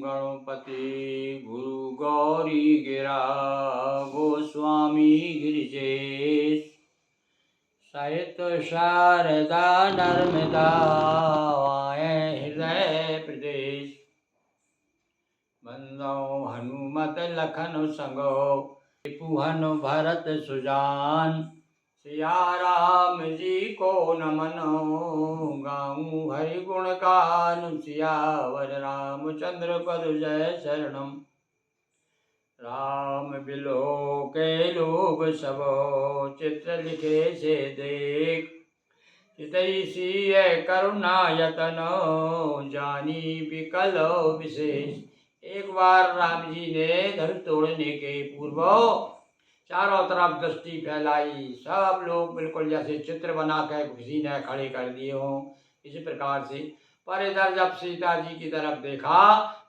गणपति गुरु गौरी गिरा गोस्वामी गिरिजेश साहित्य शारदा नर्मदा वाये हृदय प्रदेश बंदो हनुमत लखन संगो पुहन भरत सुजान सिया राम जी को नमन गाऊं हरि गुण गान सियावर रामचंद्र पद जय शरणम राम बिलो के लोग सब चित्र लिखे से देख चितई सिय करुणा यतन जानी विकल विशेष। एक बार राम जी ने धनुष तोड़ने के पूर्व चारों तरफ दृष्टि फैलाई, सब लोग बिल्कुल जैसे चित्र बना कर किसी ने खड़े कर दिए हों, इसी प्रकार से। पर इधर जब सीता जी की तरफ देखा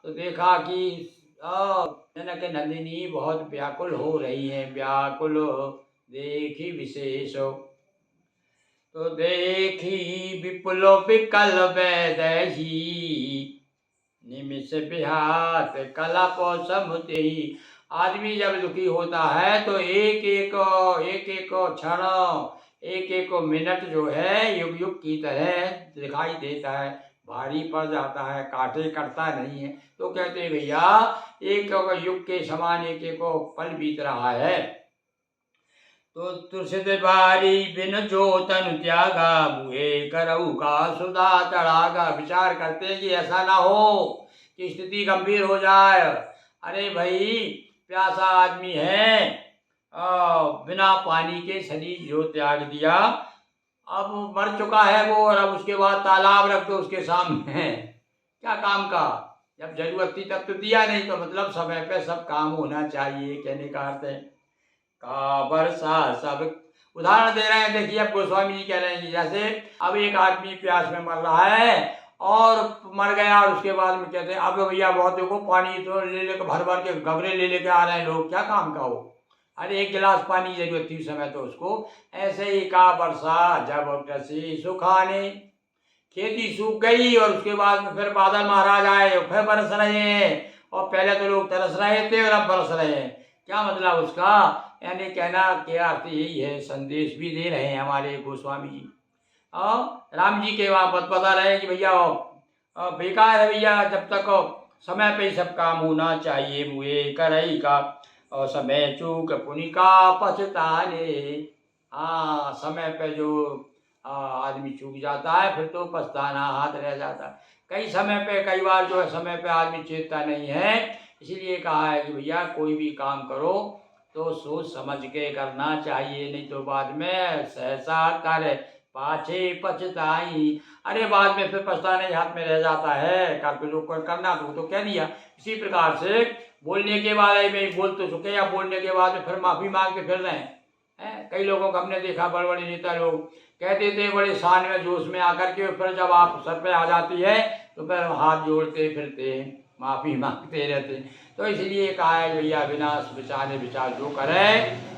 तो देखा कि जनक नंदिनी बहुत व्याकुल हो रही हैं। व्याकुल देखी विशेष तो देखी विपुल विकल वैदही निमिष विहात कलप समुति। आदमी जब दुखी होता है तो एक एक क्षण एक एक मिनट जो है युग युग की तरह दिखाई देता है, भारी पड़ जाता है, काटे करता नहीं है। तो कहते हैं भैया एक युग के समान एक एक पल बीत रहा है। तो तुरसित बारी बिन जो तन त्यागा मुहे करऊ का सुधा तड़ागा। विचार करते कि ऐसा ना हो कि स्थिति गंभीर हो जाए। अरे भाई प्यासा आदमी है, बिना पानी के शरीर जो त्याग दिया, अब मर चुका है वो, और अब उसके बाद तालाब रख दो उसके सामने, क्या काम का। जब जरूरत थी तब तो दिया नहीं, तो मतलब समय पे सब काम होना चाहिए, कहने का अर्थ है। का वर्षा सब उदाहरण दे रहे हैं। देखिए अब गोस्वामी जी कह रहे हैं जैसे अब एक आदमी प्यास में मर रहा है और मर गया, और उसके बाद में कहते हैं अब भैया बहुत देखो पानी तो ले लेकर भर भर के गगरे ले लेके आ रहे हैं लोग, क्या काम का हो। अरे एक गिलास पानी जरूरत थी उस समय तो उसको। ऐसे ही का वर्षा जब कृषि सुखाने, खेती सूख गई और उसके बाद में फिर बादल महाराज आए और फिर बरस रहे हैं, और पहले तो लोग तरस रहे थे और अब बरस रहे हैं। क्या मतलब उसका, यानी कहना के अर्थ यही है, संदेश भी दे रहे हैं हमारे गोस्वामी जी। और राम जी के वहाँ बता रहे हैं कि भैया बेकार है भैया, जब तक समय पे ही सब काम होना चाहिए। मुए करई का और समय चूक पुनिका पछताने। हाँ समय पे जो आदमी चूक जाता है फिर तो पछताना हाथ रह जाता है। कई समय पे कई बार जो है समय पे आदमी चेतता नहीं है, इसीलिए कहा है कि भैया कोई भी काम करो तो सोच समझ के करना चाहिए, नहीं तो बाद में सहसा कर पाछे पछताई। अरे बाद में फिर पछताने हाथ में रह जाता है, कर तो जो करना तो कह दिया। इसी प्रकार से बोलने के बारे में बोल तो चुके, या बोलने के बाद में फिर माफी मांग के फिर रहे हैं। कई लोगों को हमने देखा, बड़े बड़े नेता लोग कहते थे बड़े शान में जोश में आकर के, फिर जब आप सर पे आ जाती है तो फिर हाथ जोड़ते फिरते माफी मांगते रहते। तो इसलिए कहा है भैया विनाश विचारे विचार जो करे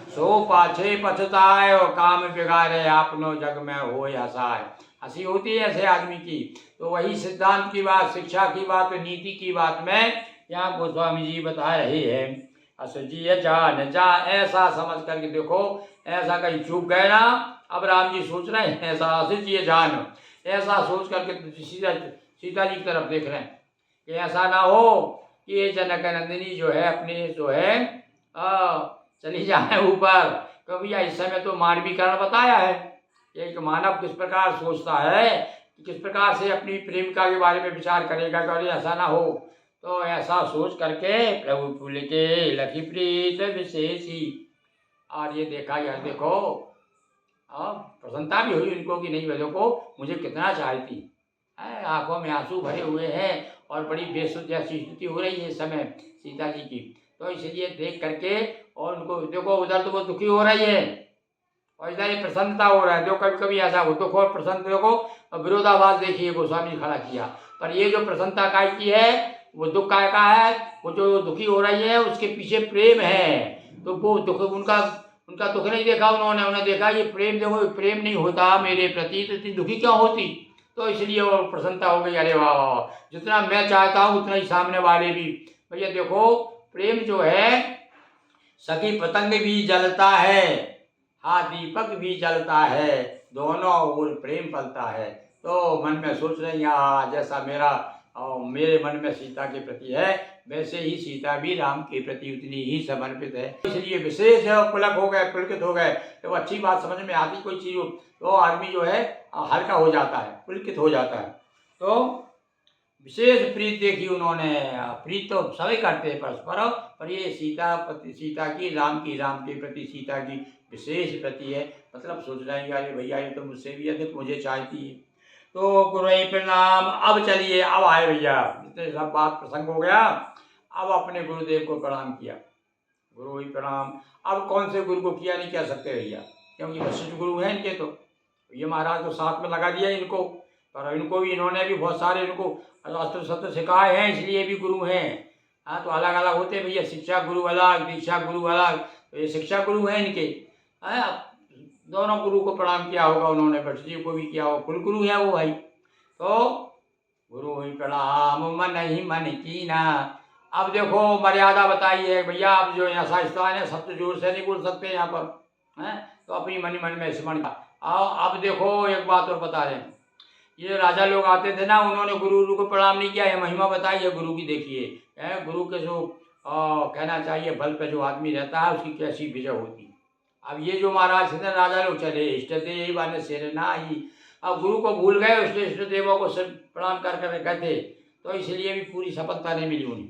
सो पाछे पछताए, और काम बिगाड़े आपनो जग में हो हंसाए। हंसी होती है ऐसे आदमी की। तो वही सिद्धांत की बात, शिक्षा की बात, नीति की बात में यहाँ गोस्वामी जी बता रहे हैं। असजिय जान जा, ऐसा समझ करके देखो, ऐसा कहीं चूक गए ना। अब राम जी सोच रहे हैं ऐसा, असजिय जान, ऐसा सोच करके सीता जी की तरफ देख रहे हैं कि ऐसा ना हो कि ये जनक नंदिनी जो है अपने जो है चली जाए ऊपर। तो भैया इस समय तो मानवीकरण बताया है, एक मानव किस प्रकार सोचता है, किस प्रकार से अपनी प्रेमिका के बारे में विचार करेगा कि ऐसा ना हो। तो ऐसा सोच करके प्रभु फूल के लखी प्रीत विशेषी। और ये देखा यार, देखो प्रसन्नता भी हुई उनको कि नहीं देखो मुझे कितना चाहती है, आंखों में आंसू भरे हुए हैं और बड़ी बेसुध जैसी स्थिति हो रही है इस समय सीता जी की। तो इसलिए देख करके और उनको देखो, उधर तो वो दुखी हो रही है और इधर ये प्रसन्नता हो रहा है। देखो कभी कभी ऐसा हो दुख और प्रसन्न, देखो विरोधाभास देखिए गोस्वामी खड़ा किया। पर ये जो प्रसन्नता काय की है वो दुख काय का है, वो जो दुखी हो रही है उसके पीछे प्रेम है। तो वो दुख उनका दुख नहीं देखा उन्होंने, उन्हें देखा ये प्रेम। देखो प्रेम नहीं होता मेरे प्रति तो इतनी दुखी क्यों होती। तो इसलिए वो प्रसन्नता हो गई, अरे वाह वाह वाह, जितना मैं चाहता हूँ उतना ही सामने वाले भी। भैया देखो, प्रेम जो है, सखी पतंग भी जलता है, हाँ दीपक भी जलता है, दोनों ओर प्रेम पलता है। तो मन में सोच रहे हैं जैसा मेरे मन में सीता के प्रति है, वैसे ही सीता भी राम के प्रति उतनी ही समर्पित है। इसलिए विशेष पुलक हो गए, पुलकित हो गए। तो अच्छी बात समझ में आती कोई चीज़ हो तो आदमी जो है हल्का हो जाता है, पुलकित हो जाता है। तो विशेष प्रीत देखी उन्होंने। प्रीत तो सभी करते हैं परस्पर, पर ये सीता की राम के प्रति सीता की विशेष प्रति है। मतलब सोच रहे हैं अरे भैया ये तो मुझसे भी अधिक मुझे चाहती है। तो गुरु प्रणाम। अब चलिए, अब आए भैया, जितने सब बात प्रसंग हो गया, अब अपने गुरुदेव को प्रणाम किया। गुरु ही प्रणाम। अब कौन से गुरु को किया नहीं कह सकते भैया, क्योंकि वशिष्ठ गुरु हैं इनके। तो ये महाराज तो साथ में लगा दिया इनको, पर इनको भी इन्होंने भी बहुत सारे इनको अस्त्र शस्त्र सिखाए हैं, इसलिए भी गुरु हैं। हाँ, तो अलग अलग होते भैया, शिक्षा गुरु अलग, दीक्षा गुरु अलग। तो ये शिक्षा गुरु हैं इनके। दोनों गुरु को प्रणाम किया होगा उन्होंने, वशिष्ठ जी को भी किया होगा, कुल गुरु है वो भाई। तो गुरु ही प्रणाम मन ही मन कीना। अब देखो मर्यादा बताई है भैया। अब जो ऐसा स्थान है, सब तो जोर से नहीं बोल सकते यहाँ पर, हैं, तो अपनी मन मन में स्मरण का। अब देखो एक बात और बता दें, ये राजा लोग आते थे ना, उन्होंने गुरु को प्रणाम नहीं किया। ये महिमा बताई है गुरु की। देखिए गुरु के जो कहना चाहिए बल पे जो आदमी रहता है उसकी कैसी विजय होती है। अब ये जो महाराज थे राजा लोग, चले इष्ट देव बन सिर नाई। अब गुरु को भूल गए, उसके इष्ट देवों को सिर प्रणाम कर कर गए थे, तो इसलिए भी पूरी सफलता नहीं मिली उन्हें।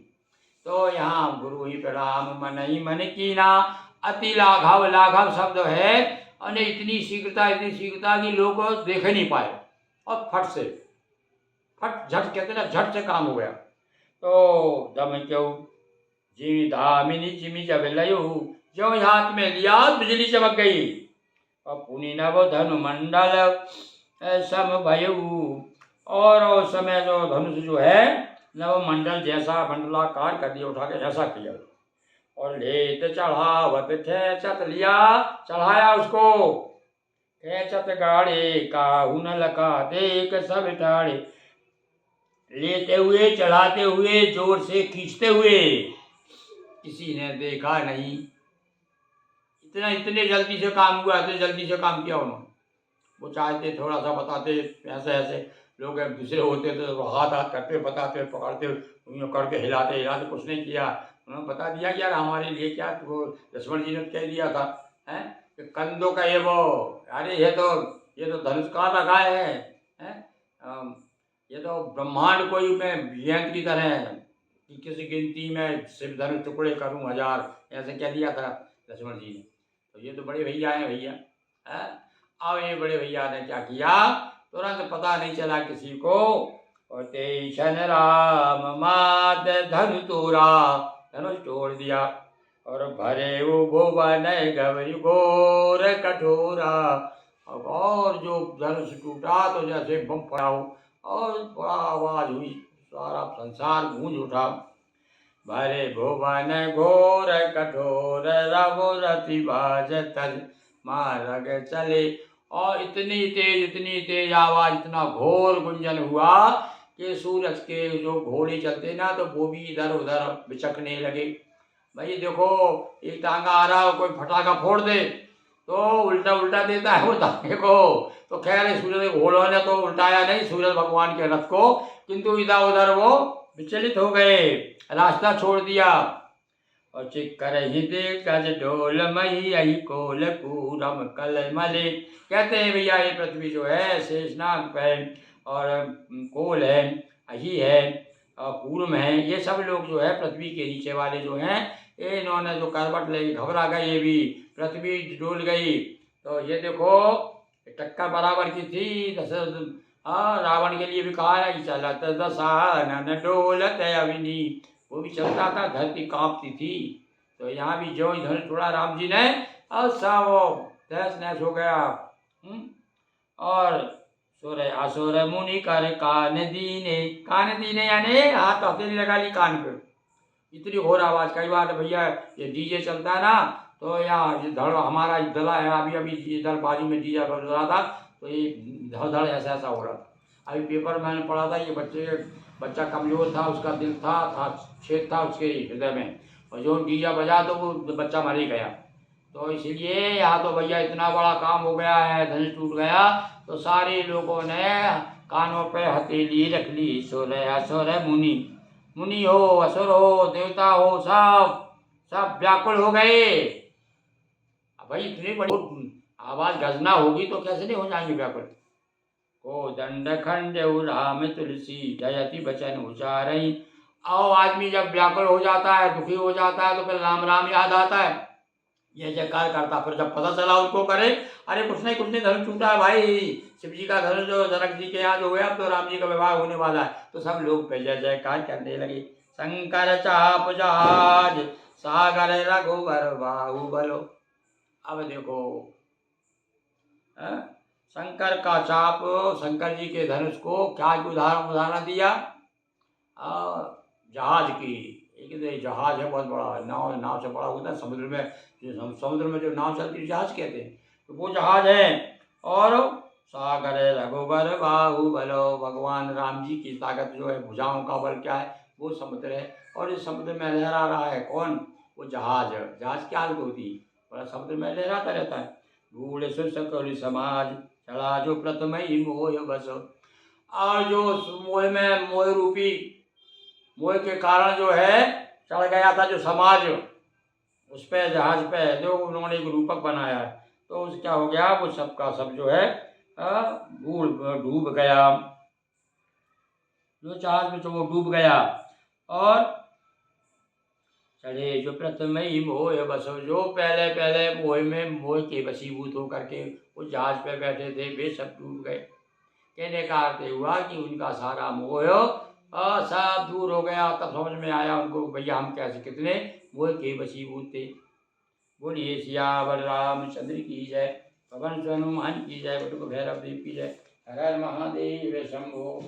तो यहाँ गुरु ही प्रणाम मन ही मन कीना। अति लाघव, लाघव शब्द है, और इतनी शीघ्रता कि लोग देख नहीं पाए, और फट से फट झट कहते ना, झट से काम हो गया। तो दम क्यों जिमी धामिनी जिमी जब लयु, जो हाथ में लिया बिजली चमक गई। और पुनि नव धनु मंडल सम भयु, और उस समय जो धनुष जो है नवमंडल जैसा मंडलाकार कर दिया, उठा के ऐसा किया, और लेत चढ़ावत खेचत लिया, चढ़ाया उसको, खेचत गाड़े काहू न लका देख सब टाड़े। लेते हुए, चढ़ाते हुए, जोर से खींचते हुए, किसी ने देखा नहीं। इतने जल्दी से काम हुआ, इतने जल्दी से काम किया उन्होंने। वो चाहते थोड़ा सा बताते, ऐसे ऐसे लोग एक दूसरे होते तो हाथ हाथ करते, बताते, पकड़ते, यूँ करके हिलाते हिलाते, कुछ नहीं किया। उन्होंने बता दिया कि यार हमारे लिए क्या, वो लक्ष्मण जी ने कह दिया था, हैं, कंधों का ये वो, अरे ये तो धनुष का लगा है, ये तो ब्रह्मांड कोई मैं यंत्र की तरह है कि किसी गिनती में सिर्फ धनुष टुकड़े करूं 1000, ऐसे कह दिया था लक्ष्मण जी ने। तो ये तो बड़े भैया हैं भैया। अब ये बड़े भैया ने क्या किया, तुरंत पता नहीं चला किसी को, और तेशन राम मात धनु तोरा, धनुष तोड़ दिया, और भरे वो भुवन गवरी घोर कठोरा। अब और जो धनुष टूटा तो जैसे बम पड़ा हो, और बड़ा आवाज हुई, सारा संसार गूंज उठा। भरे भुवन घोर कठोर रघुरति बाज तज मार्ग चले। और इतनी तेज आवाज, इतना घोर गुंजन हुआ कि सूरज के जो घोड़े चलते ना, तो वो भी इधर उधर बिचकने लगे। भाई देखो, एक टांगा आ रहा हो, कोई फटाका फोड़ दे तो उल्टा उल्टा देता है वो टांगे को। तो खैर सूरज के घोड़ों ने तो उल्टाया नहीं सूरज भगवान के रथ को, किंतु इधर उधर वो विचलित हो गए, रास्ता छोड़ दिया। और चिक्कर ही कज ढोल मही यही कोल कूरम कल मले। कहते हैं भैया ये पृथ्वी जो है शेषनाग है, और कोल है, अही है, और कूर्म है, ये सब लोग जो है पृथ्वी के नीचे वाले जो हैं, इन्होंने जो करवट ले घबरा गए, ये भी पृथ्वी डोल गई। तो ये देखो टक्कर बराबर की थी। रावण के लिए भी कहा है कि चलत दशानन डोलत अविनी, वो भी चलता था, धरती कांपती थी। तो यहाँ भी जो ही धनुष छोड़ा राम जी ने, और सब वो तहस नहस हो गया। और सुर असुर मुनि कर कान दीने यानी हाथ हथेली लगा ली कान पे, इतनी घोर आवाज। कई बार भैया ये डीजे चलता है ना, तो यहाँ ये धड़ हमारा दला है, अभी ये दल बाजू में डीजे बज रहा था, तो ये धड़ धड़ ऐसा ऐसा हो रहा था। अभी पेपर मैंने पढ़ा था, ये बच्चा कमज़ोर था, उसका दिल था छेद था उसके हृदय में, और जो डीजा बजा तो वो बच्चा मर ही गया। तो इसलिए यहाँ तो भैया इतना बड़ा काम हो गया है, धनुष टूट गया, तो सारे लोगों ने कानों पे हथेली रख ली। सुर असुर मुनि, मुनि हो असुर हो देवता हो, सब सब व्याकुल हो गए। अब भाई इतनी बड़ी आवाज गर्जना होगी तो कैसे नहीं हो जाएंगे व्याकुल। को दंड खंड राम तुलसी जयति बचन उचारई। आओ, आदमी जब व्याकुल हो जाता है, दुखी हो जाता है, तो फिर राम राम याद आता है, ये जयकार करता। फिर जब पता चला उनको करे, अरे कुछ नहीं धनुष टूटा है भाई, शिव जी का धनुष जो जनक जी के यहाँ जो हुआ, अब तो राम जी का विवाह होने वाला है, तो सब लोग पे जय जयकार करने लगे। शंकर चाप जहाज सागर रघुवर बाहुबलो। अब देखो, शंकर का चाप, शंकर जी के धनुष को क्या उदाहरण दिया, जहाज की। एक जहाज है बहुत बड़ा, नाव से बड़ा होता है समुद्र में, समुद्र में जो नाव चलती है जहाज कहते हैं, तो वो जहाज है। और सागर रघुबर बाहुबलो, भगवान राम जी की ताकत जो है, भुजाओं का बल क्या है, वो समुद्र है। और इस समुद्र में लहरा रहा है कौन, वो जहाज। जहाज क्या होती है, बड़ा समुद्र में लहराता रहता है। भूल सुसकल समाज चढ़ा जो प्रथम ही मोह बस। और जो मोह रूपी, मोह के कारण जो है चढ़ गया था जो समाज, उस पे जहाज पे जो उन्होंने एक रूपक बनाया है, तो उस क्या हो गया, वो सब का सब जो है डूब गया, जो जहाज में तो वो डूब गया। और चढ़े जो प्रथम ही मोह बस, जो पहले पहले मोह के वशीभूत होकर के उस जहाज पे बैठे थे, वे सब डूब गए। कहने का अर्थ हुआ कि उनका सारा मोह सब दूर हो गया। तब समझ में आया उनको, भैया हम कैसे कितने मोह के वशीभूत थे। बोलिए सियावर रामचंद्र की जय, पवन हनुमान की जय, बटुक भैरव देव की जय। हर हर महादेव शंभो।